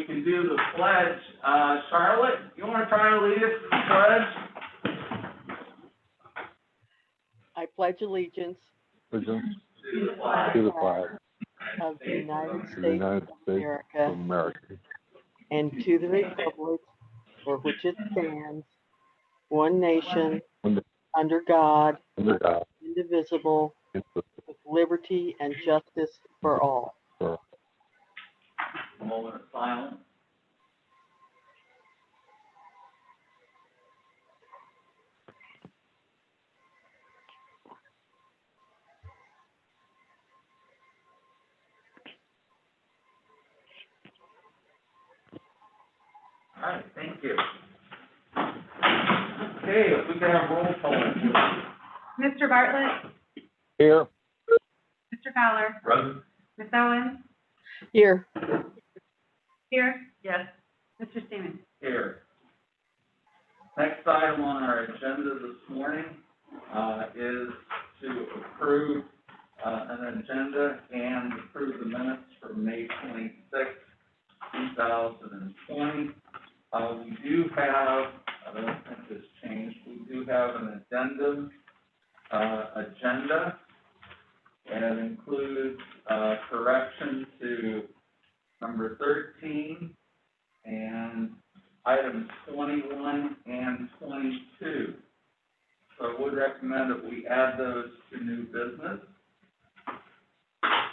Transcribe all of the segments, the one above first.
we can do the pledge. Charlotte, you want to try to lead us in the pledge? I pledge allegiance To the flag To the flag of the United of the States United of States of America America, and to the republic for which it stands, one nation, under under God, God, indivisible, indivisible, with liberty and justice for all. for A moment of silence. All right, thank you. Okay, if we could have roll call, please. Mr. Bartlett, Here. Mr. Fowler, Present. Ms. Owens, Here, here? Yes. Mr. Seaman? Here. Next item on our agenda this morning is to approve an agenda and approve the minutes for May 26, 2020. We do have, I don't think this changed, we do have an addendum agenda, and it includes correction to number 13 and items 21 and 22. So I would recommend that we add those to new business.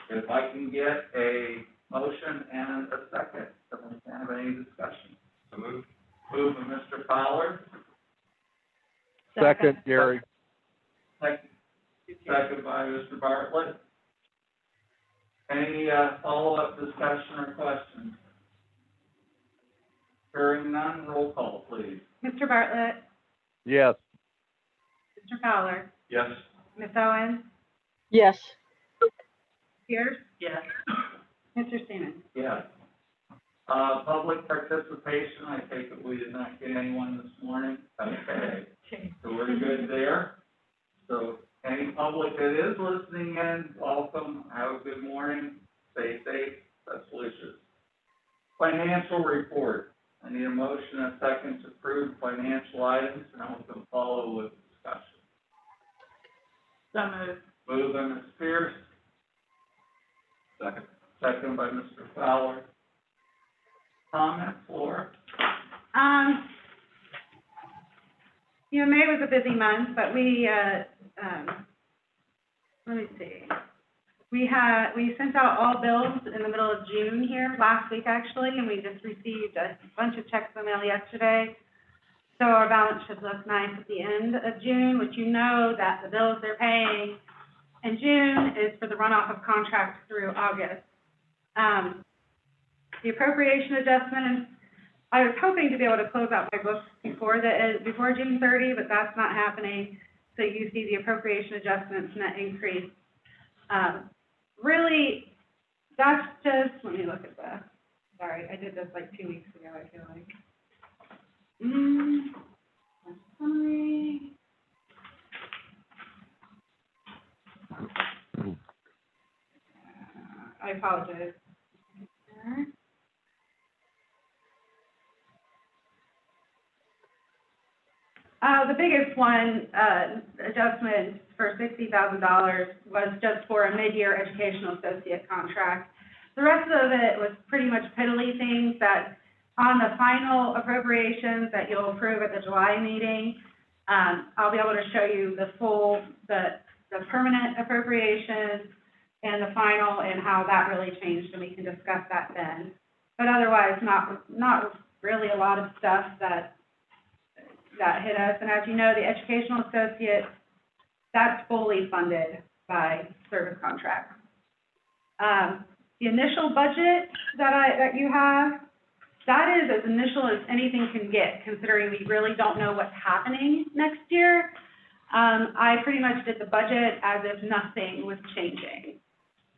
If I can get a motion and a second, if we can have any discussion. So move. Move by Mr. Fowler, Second, Gary. second by Mr. Bartlett. Any follow-up discussion or questions? Hearing none, roll call, please. Mr. Bartlett, Yes. Mr. Fowler, Yes. Ms. Owens, yes, Pierce? Yes. Mr. Seaman? Yes. Public participation, I take it we did not get anyone this morning? Okay, so we're good there. So any public that is listening in, welcome, have a good morning, stay safe, best wishes. Financial report, I need a motion and a second to approve financial items, and I will follow with discussion. So moved. Moved by Ms. Pierce. Second. Second by Mr. Fowler. Comments, Laura? May was a busy month, but we, let me see. We sent out all bills in the middle of June here, last week actually, and we just received a bunch of checks in the mail yesterday. So our balance should look nice at the end of June, which you know that the bills they're paying in June is for the runoff of contracts through August. The appropriation adjustment, I was hoping to be able to close out my books before June 30, but that's not happening. So you see the appropriation adjustments net increase. Really, that's just, let me look at the, sorry, I did this like 2 weeks ago, I feel like. Sorry. I apologize. The biggest one, adjustment for $60,000 was just for a mid-year educational associate contract. The rest of it was pretty much piddly things that on the final appropriations that you'll approve at the July meeting, I'll be able to show you the full, the permanent appropriations and the final and how that really changed, and we can discuss that then. But otherwise, not really a lot of stuff that hit us. And as you know, the educational associate, that's fully funded by service contracts. The initial budget that you have, that is as initial as anything can get, considering we really don't know what's happening next year. I pretty much did the budget as if nothing was changing.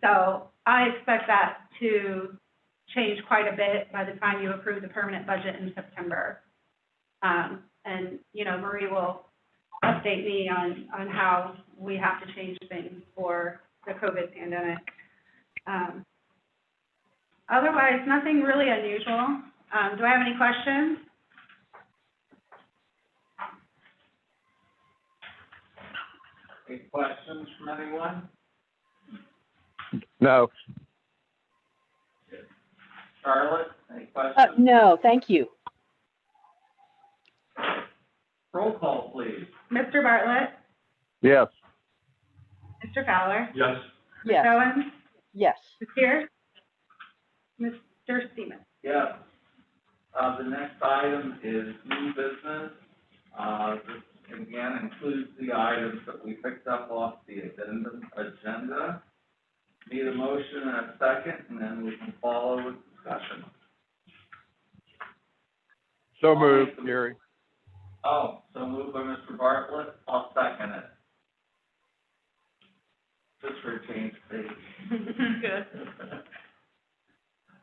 So I expect that to change quite a bit by the time you approve the permanent budget in September. And, Marie will update me on how we have to change things for the COVID pandemic. Otherwise, nothing really unusual. Do I have any questions? Any questions from anyone? No. Charlotte, any questions? No, thank you. Roll call, please. Mr. Bartlett? Yes. Mr. Fowler? Yes. Ms. Yes. Owens? Yes. Ms. Pierce? Mr. Seaman? Yes. The next item is new business. This again includes the items that we picked up off the agenda. Need a motion and a second, and then we can follow with discussion. So moved, Gary. Oh, so moved by Mr. Bartlett, I'll second it. Just for a change of pace. Good.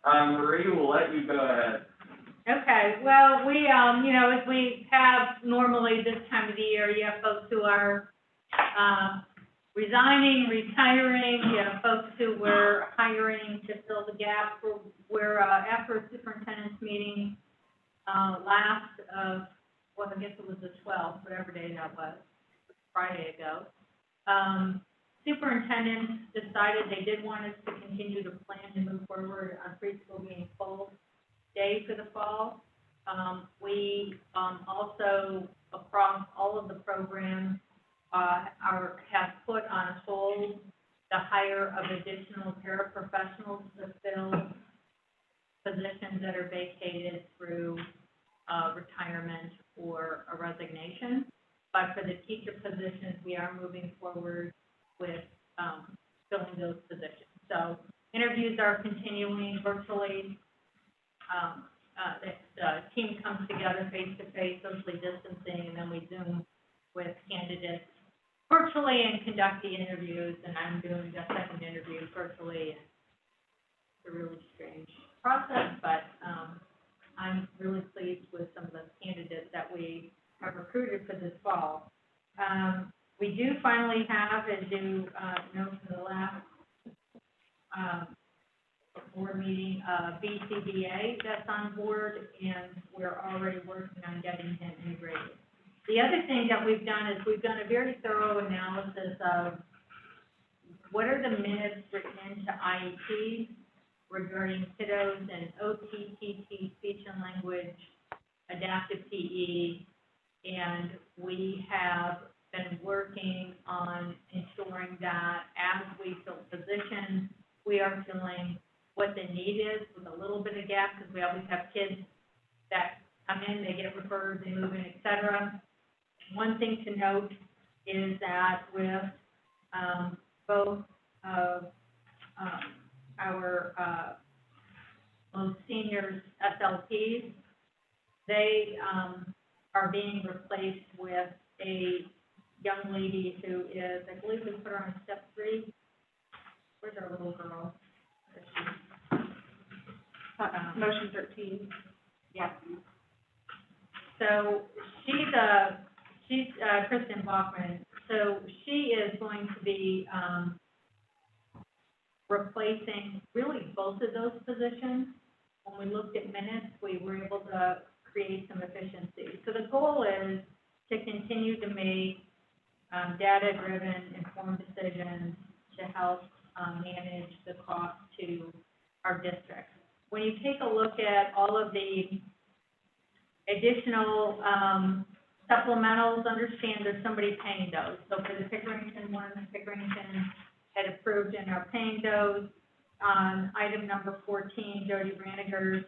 Marie, we'll let you go ahead. Okay, well, we, as we have normally this time of the year, you have folks who are, resigning, retiring, you have folks who we're hiring to fill the gap. We're after a superintendent's meeting, last of, well, I guess it was the 12th, whatever day that was, Friday ago. Superintendents decided they did want us to continue to plan to move forward on preschool being full day for the fall. We also, across all of the programs, have put on hold the hire of additional paraprofessionals to fill positions that are vacated through retirement or a resignation. But for the teacher positions, we are moving forward with filling those positions. So interviews are continuing virtually. The team comes together face-to-face, socially distancing, and then we Zoom with candidates virtually and conduct the interviews, and I'm doing the second interview virtually. And it's a really strange process, but I'm really pleased with some of the candidates that we have recruited for this fall. We do finally have, as you know from the last board meeting, BCBA that's on board, and we're already working on getting him integrated. The other thing that we've done is we've done a very thorough analysis of what are the minutes written into IEP regarding kiddos and OT, PT, speech and language, adaptive PE, and we have been working on ensuring that as we fill positions, we are filling what the need is with a little bit of gap, because we always have kids that come in, they get referred, they move in, et cetera. One thing to note is that with both of our most seniors SLPs, they are being replaced with a young lady who is, I believe we put her on step 3. Where's our little girl? Motion 13. Yeah. So she's Kristen Bachman. So she is going to be replacing really both of those positions. When we looked at minutes, we were able to create some efficiency. So the goal is to continue to make data-driven, informed decisions to help manage the cost to our district. When you take a look at all of the additional supplementals, understand there's somebody paying those. So for the Pickerington ones, Pickerington had approved and are paying those. On item number 14, Jody Branniger's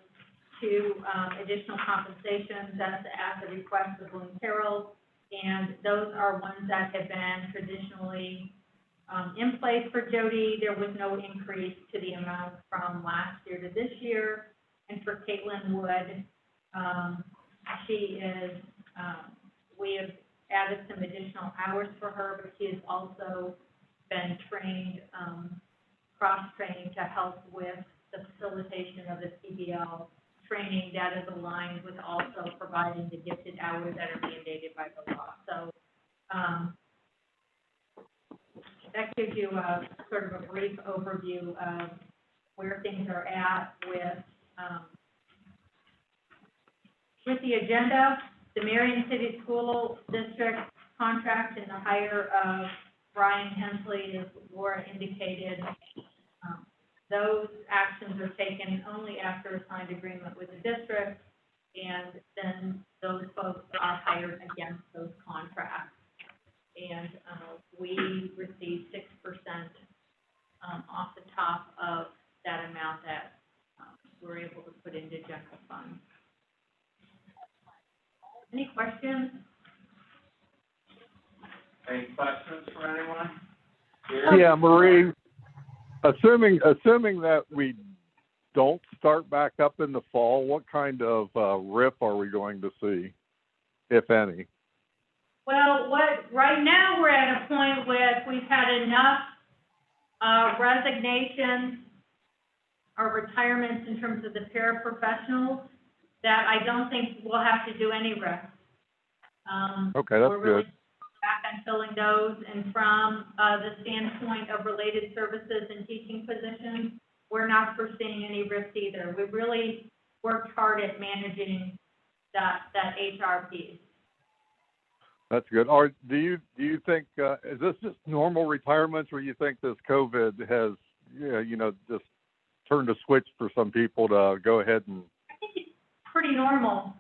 2 additional compensations, that's at the request of Bloom Carroll, and those are ones that have been traditionally in place for Jody. There was no increase to the amount from last year to this year. And for Caitlin Wood, she is, we have added some additional hours for her, but she has also been trained, cross-trained to help with the facilitation of the CBL training that is aligned with also providing the gifted hours that are mandated by the law. So that gives you a sort of a brief overview of where things are at with the agenda, the Marion City School District contract and the hire of Brian Hensley, as Laura indicated. Those actions are taken only after a signed agreement with the district, and then those folks are hired against those contracts. And we receive 6% off the top of that amount that we're able to put into general fund. Any questions? Any questions for anyone? Yeah, Marie, assuming that we don't start back up in the fall, what kind of RIF are we going to see, if any? Well, right now we're at a point where we've had enough resignations or retirements in terms of the paraprofessionals that I don't think we'll have to do any RIF. Okay, that's we're really good. back on filling those, and from the standpoint of related services and teaching positions, we're not foreseeing any RIFs either. We really worked hard at managing that HR piece. That's good. Or do you think is this just normal retirements, or you think this COVID has just turned a switch for some people to go ahead and? I think it's pretty normal.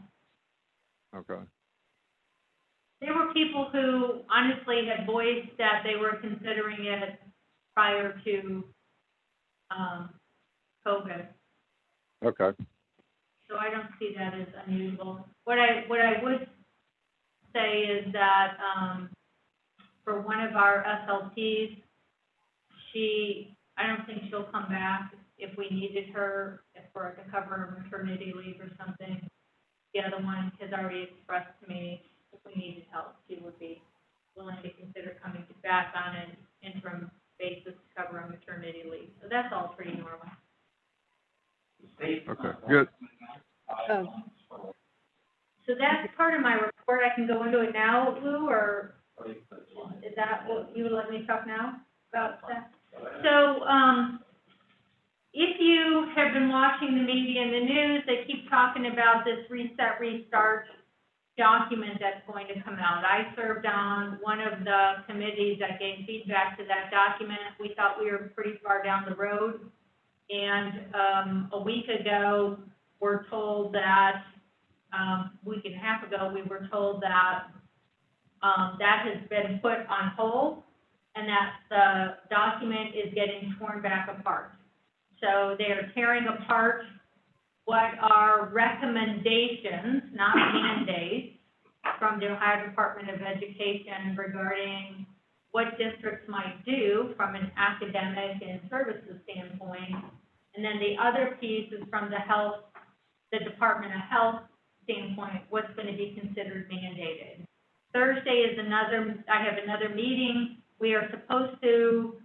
Okay. There were people who honestly had voiced that they were considering it prior to COVID. Okay. So I don't see that as unusual. What I would say is that for one of our SLPs, I don't think she'll come back if we needed her to cover her maternity leave or something. The other one has already expressed to me if we needed help, she would be willing to consider coming back on an interim basis to cover a maternity leave. So that's all pretty normal. Okay, good. So that's part of my report. I can go into it now, Lou, or is that what you would let me talk now about that? So, if you have been watching the media and the news, they keep talking about this reset, restart document that's going to come out. I served on one of the committees that gave feedback to that document. We thought we were pretty far down the road. And a week ago, we're told that, week and a half ago, we were told that that has been put on hold and that the document is getting torn back apart. So they are tearing apart what are recommendations, not mandates, from the Ohio Department of Education regarding what districts might do from an academic and services standpoint. And then the other piece is from the Department of Health standpoint, what's going to be considered mandated. Thursday is I have another meeting. We are supposed to,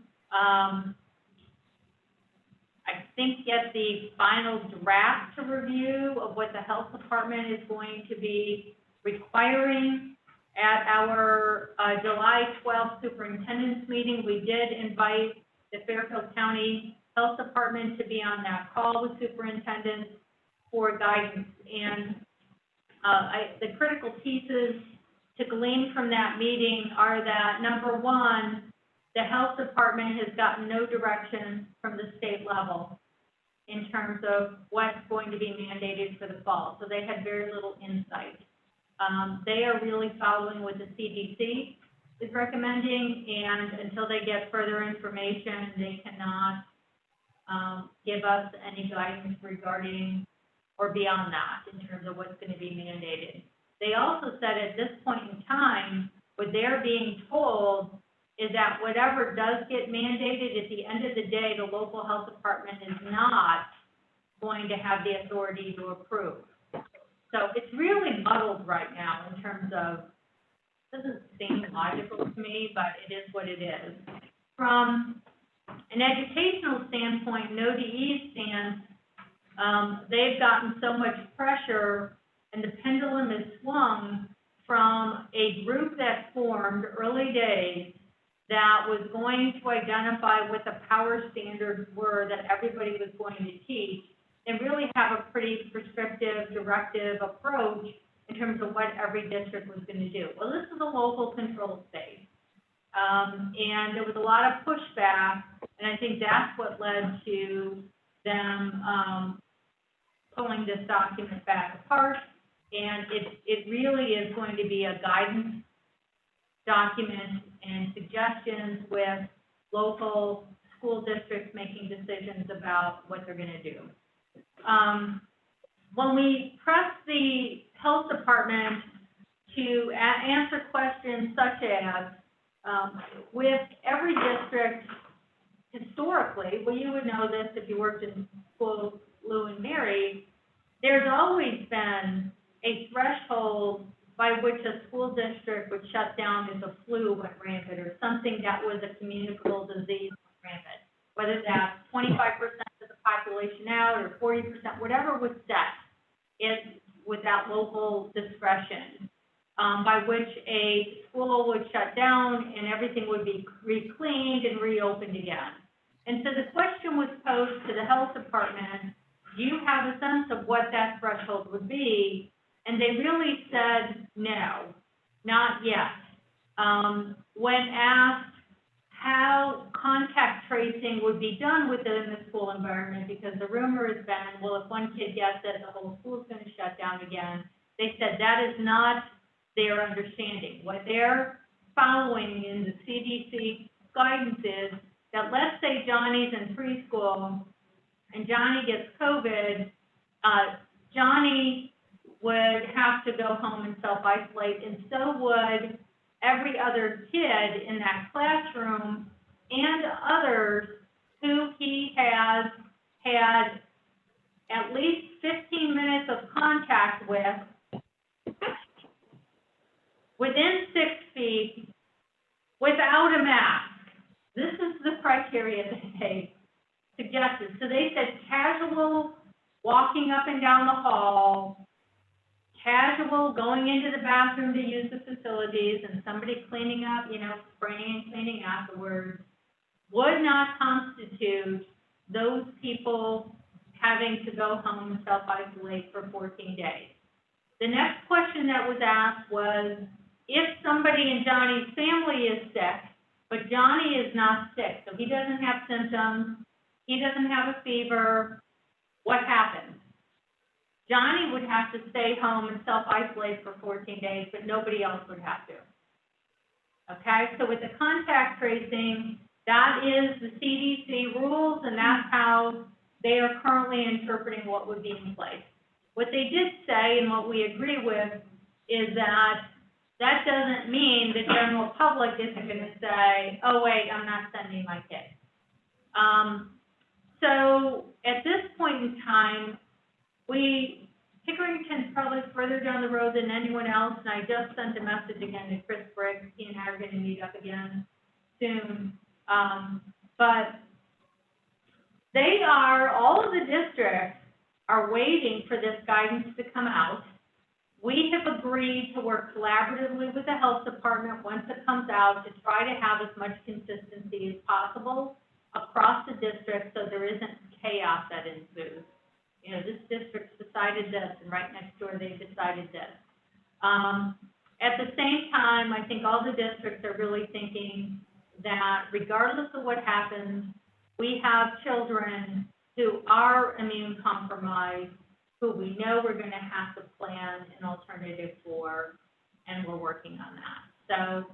I think, get the final draft to review of what the health department is going to be requiring. At our July 12th superintendent's meeting, we did invite the Fairfield County Health Department to be on that call with superintendents for guidance. And the critical pieces to glean from that meeting are that, number one, the health department has gotten no direction from the state level in terms of what's going to be mandated for the fall. So they had very little insight. They are really following what the CDC is recommending, and until they get further information, they cannot give us any guidance regarding or beyond that in terms of what's going to be mandated. They also said at this point in time, what they're being told is that whatever does get mandated, at the end of the day, the local health department is not going to have the authority to approve. So it's really muddled right now in terms of, doesn't seem logical to me, but it is what it is. From an educational standpoint, no DE stance, they've gotten so much pressure and the pendulum is swung from a group that formed early days that was going to identify what the power standards were that everybody was going to teach, and really have a pretty prescriptive, directive approach in terms of what every district was going to do. Well, this is a local control state. And there was a lot of pushback, and I think that's what led to them pulling this document back apart. And it really is going to be a guidance document and suggestions with local school districts making decisions about what they're going to do. When we press the health department to answer questions such as, with every district historically, well, you would know this if you worked in school, Lou and Mary, there's always been a threshold by which a school district would shut down if the flu went rampant or something that was a communicable disease went rampant. Whether that's 25% of the population out or 40%, whatever was set, it with that local discretion, by which a school would shut down and everything would be re-cleaned and reopened again. And so the question was posed to the health department, do you have a sense of what that threshold would be? And they really said, no, not yet. When asked how contact tracing would be done within the school environment, because the rumor has been, well, if one kid gets it, the whole school is going to shut down again. They said that is not their understanding. What they're following in the CDC guidance is that, let's say Johnny's in preschool and Johnny gets COVID, Johnny would have to go home and self-isolate, and so would every other kid in that classroom and others who he has had at least 15 minutes of contact with within 6 feet without a mask. This is the criteria that they suggested. So they said casual walking up and down the hall, casual going into the bathroom to use the facilities, and somebody cleaning up, spraying and cleaning afterwards, would not constitute those people having to go home and self-isolate for 14 days. The next question that was asked was, if somebody in Johnny's family is sick, but Johnny is not sick, so he doesn't have symptoms, he doesn't have a fever, what happens? Johnny would have to stay home and self-isolate for 14 days, but nobody else would have to. Okay, so with the contact tracing, that is the CDC rules, and that's how they are currently interpreting what would be in place. What they did say, and what we agree with, is that that doesn't mean the general public isn't going to say, oh, wait, I'm not sending my kid. So at this point in time, Pickerington's probably further down the road than anyone else, and I just sent a message again to Chris Briggs. He and I are going to meet up again soon. But all of the districts are waiting for this guidance to come out. We have agreed to work collaboratively with the health department once it comes out to try to have as much consistency as possible across the district so there isn't chaos that ensues. This district's decided this, and right next door they decided this. At the same time, I think all the districts are really thinking that regardless of what happens, we have children who are immune compromised, who we know we're going to have to plan an alternative for, and we're working on that. So,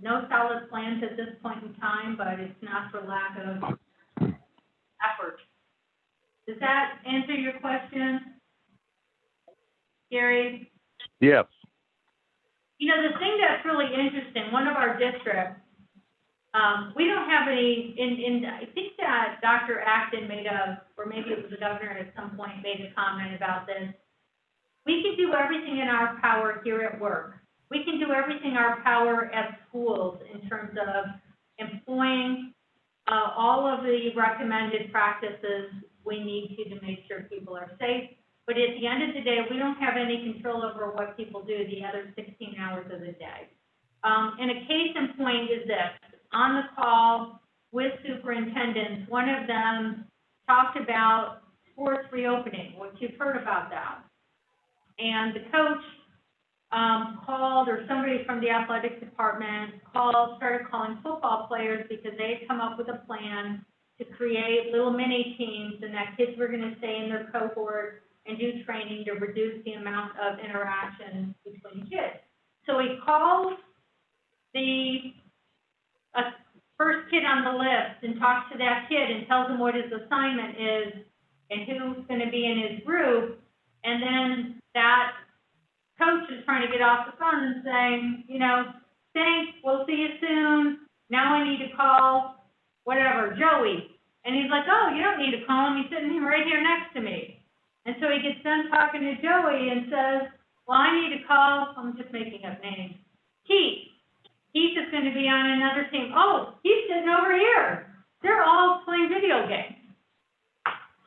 no solid plans at this point in time, but it's not for lack of effort. Does that answer your question, Gary? Yes. The thing that's really interesting, one of our districts, we don't have any, I think that Dr. Acton or maybe it was the governor at some point made a comment about this. We can do everything in our power here at work. We can do everything in our power at schools in terms of employing all of the recommended practices we need to make sure people are safe. But at the end of the day, we don't have any control over what people do the other 16 hours of the day. And a case in point is this: on the call with superintendents, one of them talked about sports reopening, which you've heard about that. And the coach called, or somebody from the athletic department started calling football players because they had come up with a plan to create little mini teams, and that kids were going to stay in their cohort and do training to reduce the amount of interaction between kids. So he calls the first kid on the list and talks to that kid and tells him what his assignment is and who's going to be in his group, and then that coach is trying to get off the phone and saying, you know, thanks, we'll see you soon. Now I need to call, whatever, Joey. And he's like, oh, you don't need to call him. He's sitting here right here next to me. And so he gets done talking to Joey and says, well, I need to call, I'm just making up names, Keith. Keith is going to be on another team. Oh, he's sitting over here. They're all playing video games.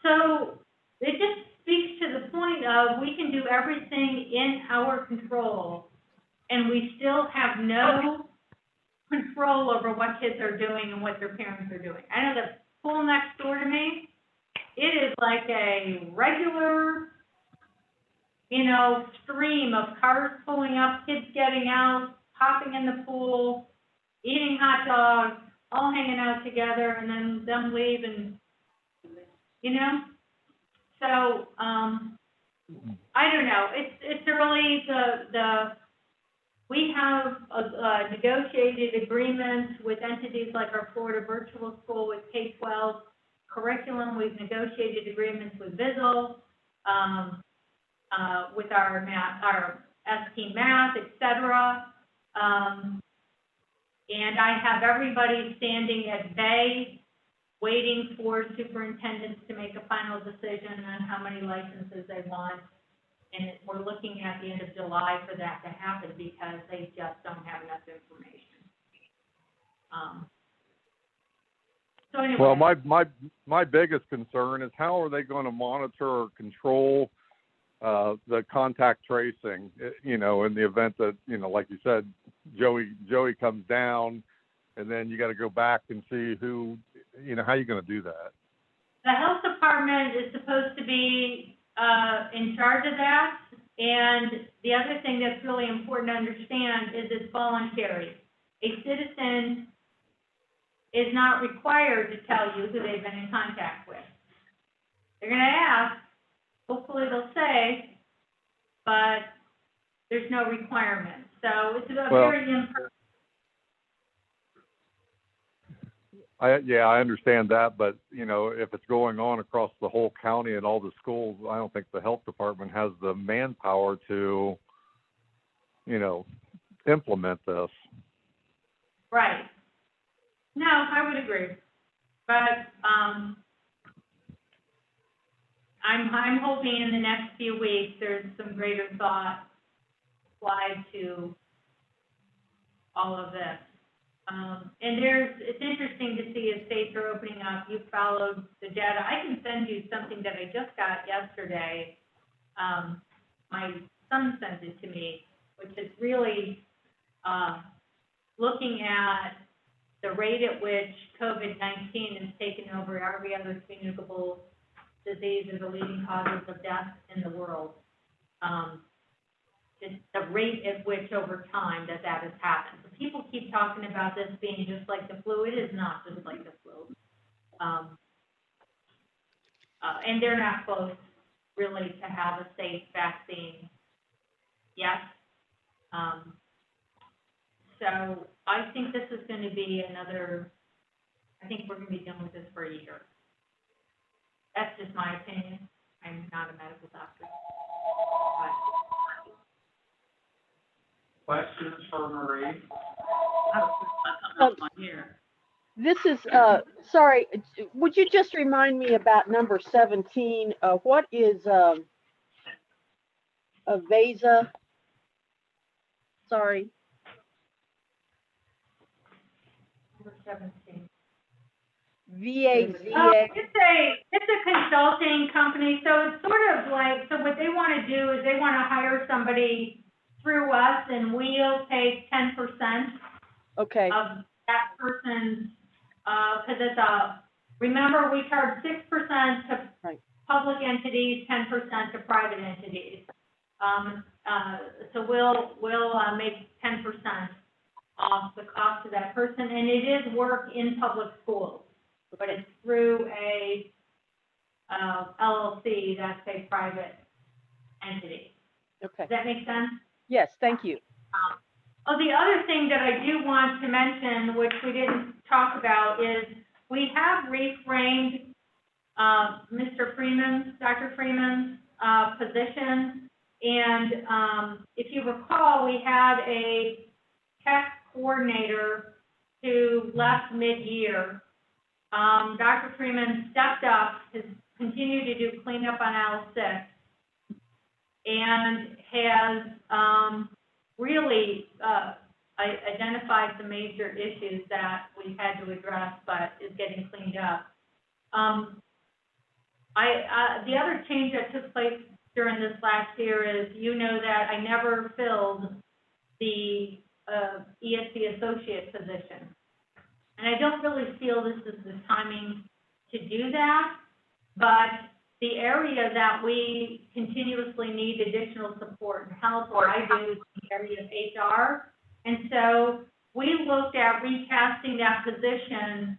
So it just speaks to the point of we can do everything in our control, and we still have no control over what kids are doing and what their parents are doing. I know the pool next door to me, it is like a regular, you know, stream of cars pulling up, kids getting out, hopping in the pool, eating hot dogs, all hanging out together, and then them leave, and, you know? So, I don't know, it's really we have negotiated agreements with entities like our Florida Virtual School with K-12 curriculum. We've negotiated agreements with Visual, with our math, our ST math, et cetera. And I have everybody standing at bay, waiting for superintendents to make a final decision on how many licenses they want. And we're looking at the end of July for that to happen because they just don't have enough information. So anyway. Well, my biggest concern is how are they going to monitor or control the contact tracing, you know, in the event that, you know, like you said, Joey comes down, and then you got to go back and see who, you know, how are you going to do that? The health department is supposed to be in charge of that, and the other thing that's really important to understand is it's voluntary. A citizen is not required to tell you who they've been in contact with. They're going to ask, hopefully they'll say, but there's no requirement. So it's a very imperfect. I understand that, but, you know, if it's going on across the whole county and all the schools, I don't think the health department has the manpower to, you know, implement this. Right. No, I would agree. But I'm hoping in the next few weeks there's some greater thought applied to all of this. And it's interesting to see as states are opening up. You've followed the data. I can send you something that I just got yesterday. My son sent it to me, which is really looking at the rate at which COVID-19 has taken over every other communicable disease and the leading causes of death in the world. It's the rate at which over time that has happened. So people keep talking about this being just like the flu. It is not just like the flu. And they're not close really to have a safe vaccine yet. So I think this is going to be I think we're going to be dealing with this for a year. That's just my opinion. I'm not a medical doctor. But Questions for Marie? This is, sorry, would you just remind me about number 17? What is a VASA? Sorry. number 17. VAZA. It's a consulting company, so it's sort of like, so what they want to do is they want to hire somebody through us, and we'll take 10% Okay, of that person's, cause it's remember, we charge 6% to Right. public entities, 10% to private entities. So we'll make 10% off the cost of that person, and it is work in public schools, but it's through a, LLC, that's a private entity. okay. Does that make sense? Yes, thank you. Oh, the other thing that I do want to mention, which we didn't talk about, is we have reframed, Dr. Freeman's, position. And, if you recall, we had a tech coordinator who left mid-year. Dr. Freeman stepped up, has continued to do cleanup on aisle 6, and has, really, identified the major issues that we had to address, but is getting cleaned up. The other change that took place during this last year is, you know, that I never filled the ESC associate position. And I don't really feel this is the timing to do that, but the area that we continuously need additional support and help, or I do, is the area of HR. And so we looked at recasting that position.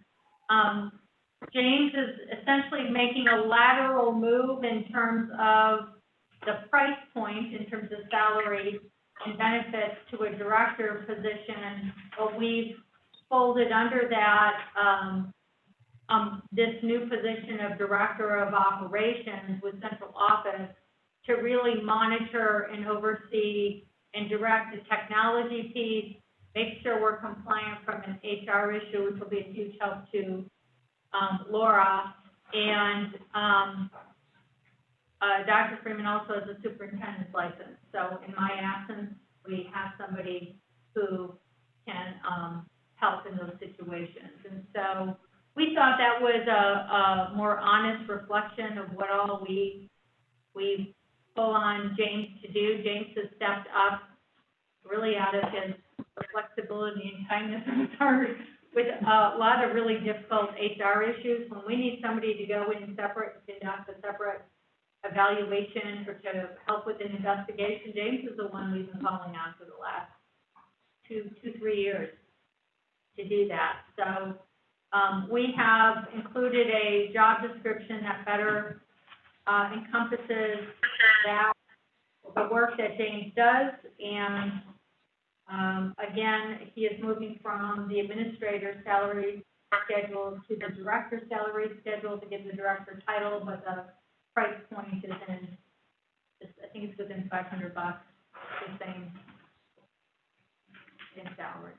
James is essentially making a lateral move in terms of the price point, in terms of salary and benefits, to a director position, but we've folded under that, this new position of Director of Operations with central office to really monitor and oversee and direct the technology piece, make sure we're compliant from an HR issue, which will be a huge help to Laura. And Dr. Freeman also has a superintendent's license. So in my absence, we have somebody who can help in those situations. And so we thought that was a more honest reflection of what all we pull on James to do. James has stepped up really out of his flexibility and kindness and heart with a lot of really difficult HR issues. When we need somebody to go in separate, conduct a separate evaluation or to help with an investigation, James is the one we've been calling on for the last 3 years to do that. So we have included a job description that better encompasses that, the work that James does, and again, he is moving from the administrator's salary schedule to the director's salary schedule to give the director title, but the price point is I think it's within $500, the same in salary.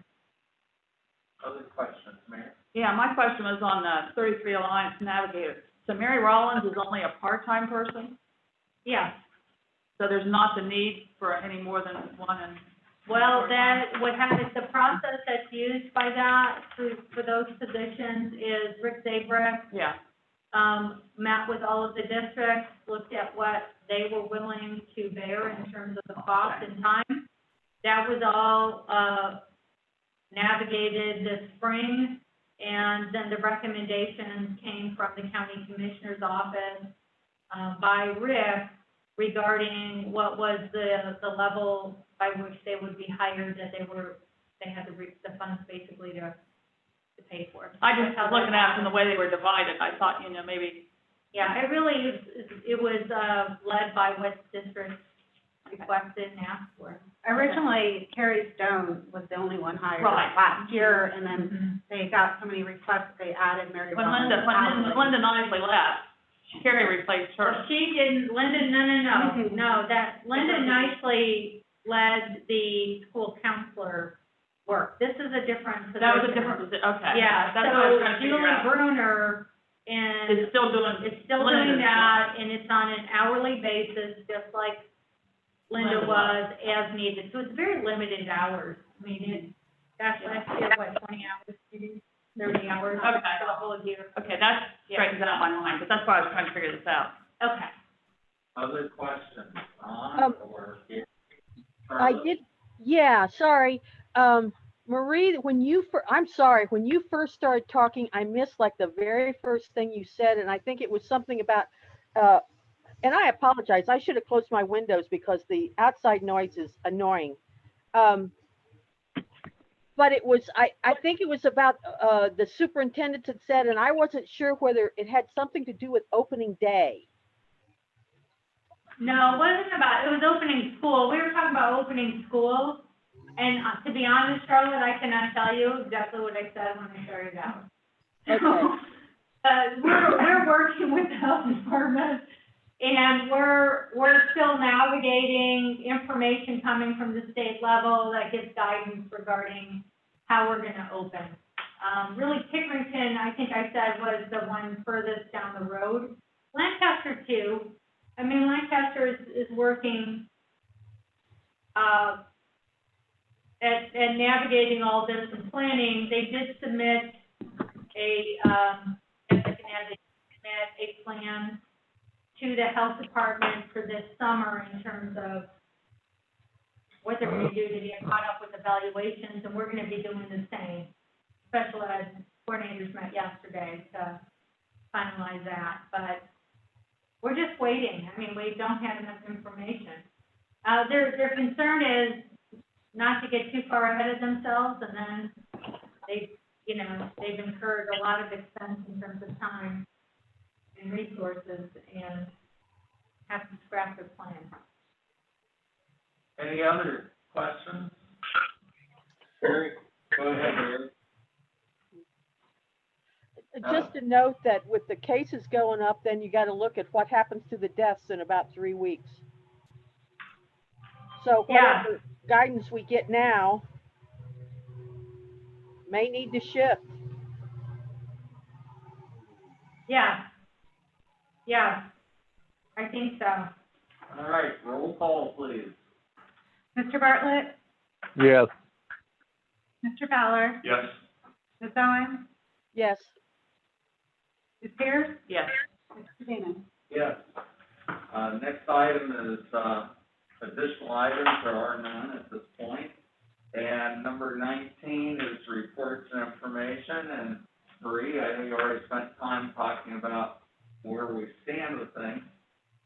Other questions, Mayor? Yeah, my question was on the 33 Alliance Navigator. So Mary Rollins is only a part-time person, Yeah. so there's not the need for any more than one. And Well, that, what happens, the process that's used by that for those positions is Rick Zabrick, yeah, met with all of the districts, looked at what they were willing to bear in terms of the cost and time. That was all, navigated this spring, and then the recommendations came from the county commissioner's office, by Rick, regarding what was the level by which they would be hired, that they had the funds basically to pay for it. I just was looking at from the way they were divided. I thought, maybe. Yeah, it really, it was, led by what districts requested and asked for. Originally, Carrie Stone was the only one hired Right. last year, and then they got so many requests, they added Mary When Rollins. Linda Nicely left, Carrie replaced her. Well, she didn't, Linda, no, that, Linda nicely led the school counselor work. This is a different position. That was a different position, okay. Yeah, That's what I was trying so to figure Julie out. Bruner and It's still doing. is still doing that, and it's on an hourly basis, just like Linda Linda was, as needed. So it's very limited hours. I mean, last year, 20 hours, maybe 30 hours for Okay. the whole year. Okay, that straightens out my mind, but that's why I was trying to figure this out. Okay. Other questions on or here? I Charlotte? did, yeah, sorry. Marie, I'm sorry, when you first started talking, I missed like the very first thing you said, and I think it was something about, uh, and I apologize, I should have closed my windows because the outside noise is annoying. Um, but I think it was about, the superintendent had said, and I wasn't sure whether it had something to do with opening day. No, it wasn't about, it was opening school. We were talking about opening school. And to be honest, Charlotte, I cannot tell you exactly what I said when I started out. Okay. We're working with the health department, and we're still navigating information coming from the state level that gives guidance regarding how we're gonna open. Really Pickerington, I think I said, was the one furthest down the road. Lancaster too. I mean, Lancaster is working, at navigating all this and planning. They did submit a plan to the health department for this summer in terms of what they're gonna do to get caught up with evaluations, and we're gonna be doing the same. Special ed coordinators met yesterday to finalize that, but we're just waiting. I mean, we don't have enough information. Their concern is not to get too far ahead of themselves, and then they've incurred a lot of expense in terms of time and resources, and have to scrap their plan. Any other questions? Barry, go ahead, Barry. Just a note that with the cases going up, then you got to look at what happens to the deaths in about 3 weeks. So Yeah. whatever guidance we get now may need to shift. Yeah, I think so. All right, roll call, please. Mr. Bartlett, Yes. Mr. Fowler, Yes. Ms. Owen, Yes. Ms. Pierce, Yes. Mr. Dana. Yes. Next item is, additional items. There are none at this point. And number 19 is reports and information. And Marie, I know you already spent time talking about where we stand with things.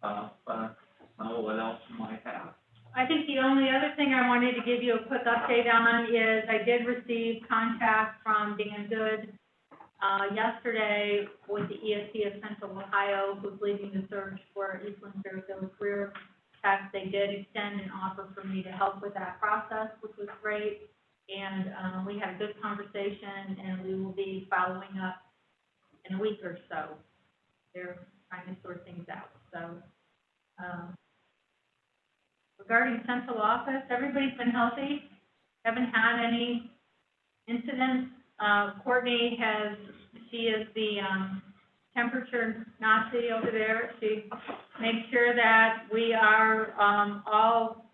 But I don't know what else you might have. I think the only other thing I wanted to give you a quick update on is I did receive contact from Dan Good yesterday with the ESC of Central Ohio, who's leading the search for Eastland Fairfield career tech. They did extend an offer for me to help with that process, which was great. And we had a good conversation, and we will be following up in a week or so. They're trying to sort things out. So regarding central office, everybody's been healthy. Haven't had any incidents. Courtney she is the temperature Nazi over there. She makes sure that we are all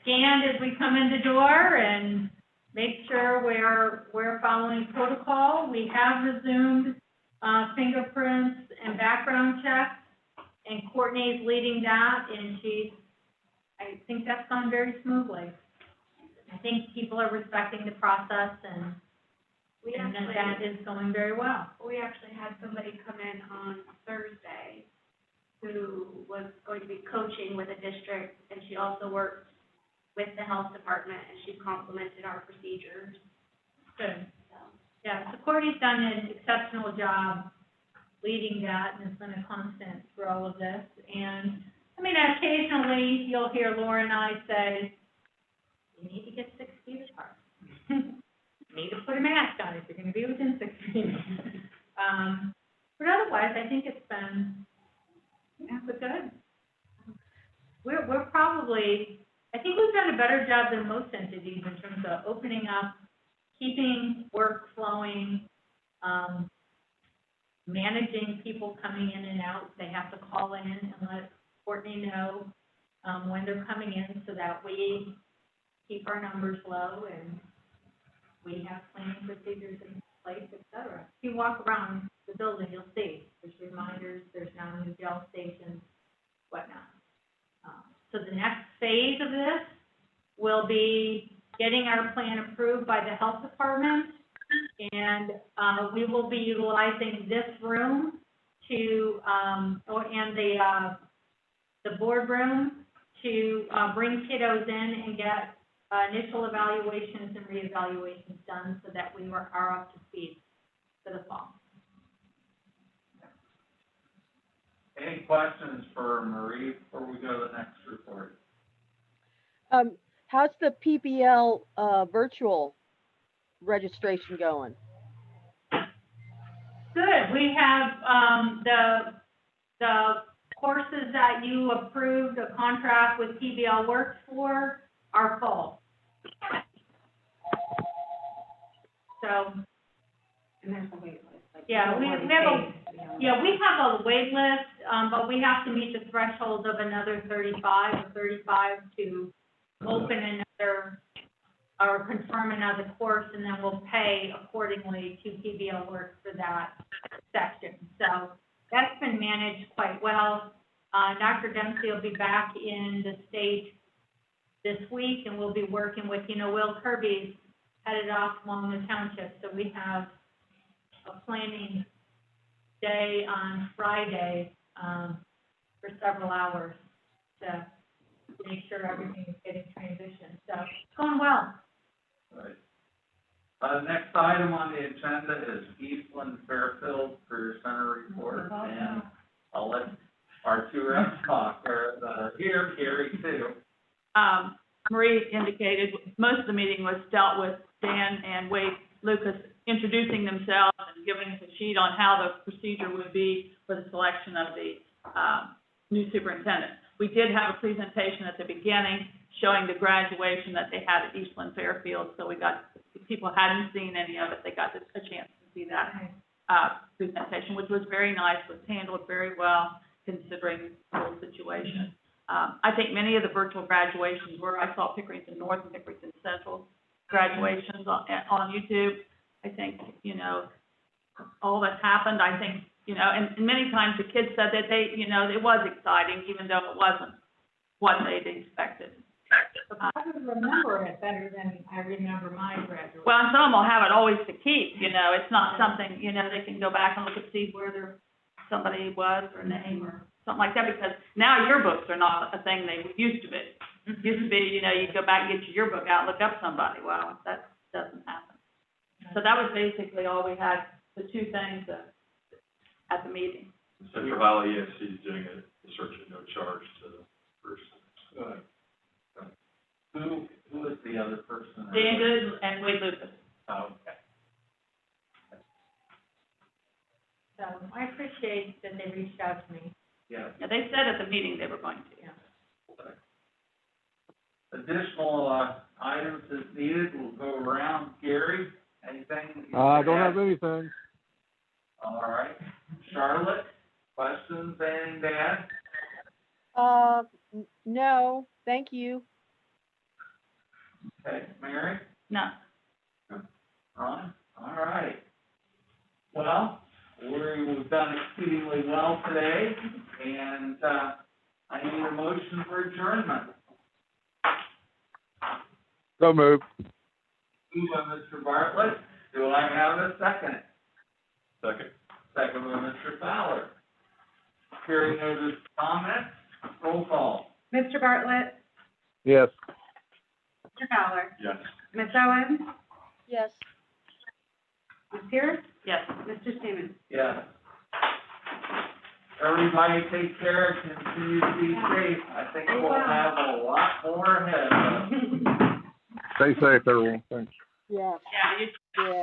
scanned as we come in the door and make sure we're following protocol. We have resumed fingerprints and background checks, and Courtney's leading that, and I think that's gone very smoothly. I think people are respecting the process, and that is going very well. We actually had somebody come in on Thursday who was going to be coaching with a district, and she also worked with the health department, and she complimented our procedures. Good. So, Yeah, so Courtney's done an exceptional job leading that, and it's been a constant through all of this. And, I mean, occasionally you'll hear Laura and I say, you need to get 6 feet apart. You need to put a mask on if you're gonna be within 6 feet. But otherwise, I think it's been, good. We're probably, I think we've done a better job than most entities in terms of opening up, keeping work flowing, managing people coming in and out. They have to call in and let Courtney know when they're coming in, so that we keep our numbers low and we have planning procedures in place, et cetera. If you walk around the building, you'll see there's reminders, there's now new gel stations, whatnot. So the next phase of this will be getting our plan approved by the health department. And, we will be utilizing this room to, and the boardroom to, bring kiddos in and get initial evaluations and reevaluations done so that we are up to speed for the fall. Any questions for Marie before we go to the next report? How's the PBL virtual registration going? Good, we have, the courses that you approved a contract with PBL Works for are full. So, And there's a wait list. Like, yeah, we people have already a, paid, you know. yeah, we have a wait list, but we have to meet the threshold of another 35 to open another, or confirm another course, and then we'll pay accordingly to PBL Works for that section. So that's been managed quite well. Dr. Dempsey will be back in the state this week, and we'll be working with, Will Kirby's headed off along the township, so we have a planning day on Friday, for several hours to make sure everything is getting transitioned. So it's going well. Right. Next item on the agenda is Eastland Fairfield Career Center report, and I'll let our two reps talk, that are here, Gary too. Marie indicated most of the meeting was dealt with Dan and Wade Lucas introducing themselves and giving us a sheet on how the procedure would be for the selection of the new superintendent. We did have a presentation at the beginning showing the graduation that they had at Eastland Fairfield, so if people hadn't seen any of it, they got a chance to see that presentation, which was very nice, was handled very well considering the whole situation. I think many of the virtual graduations I saw Pickerington North and Pickerington Central graduations on YouTube. I think, all that happened, I think, and many times the kids said that it was exciting, even though it wasn't what they'd expected. I would remember it better than I remember my graduation. Well, and some of them will have it always to keep, it's not something, they can go back and look and see where somebody was, or name, or something like that, because now yearbooks are not a thing they used to be. Used to be, you go back and get your yearbook out, look up somebody. Well, that doesn't happen. So that was basically all we had, the two things at the meeting. Central Valley ESC is doing a search at no charge to the person. Who is the other person? Dan Good and Wade Lucas. Oh, okay. So I appreciate that they reached out to me. Yeah. Yeah, they said at the meeting they were going to. Yeah. Additional items as needed, we'll go around. Gary, anything? I don't have anything. All right. Charlotte, questions, anything to add? No, thank you. Okay, Mary? No. Ron? All right. Well, we've done exceedingly well today, and I need a motion for adjournment. So moved. Moved by Mr. Bartlett. Do I have a second? Second. Second by Mr. Fowler. Hearing no comments, roll call. Mr. Bartlett, Yes. Mr. Fowler, Yes. Ms. Owens, Yes. Ms. Pierce, Yes. Mr. Stevens. Yes. Everybody take care, continue to be safe. I think we'll have a lot more ahead of us. Stay safe, everyone. Thanks. Yeah. Yeah, you Yeah.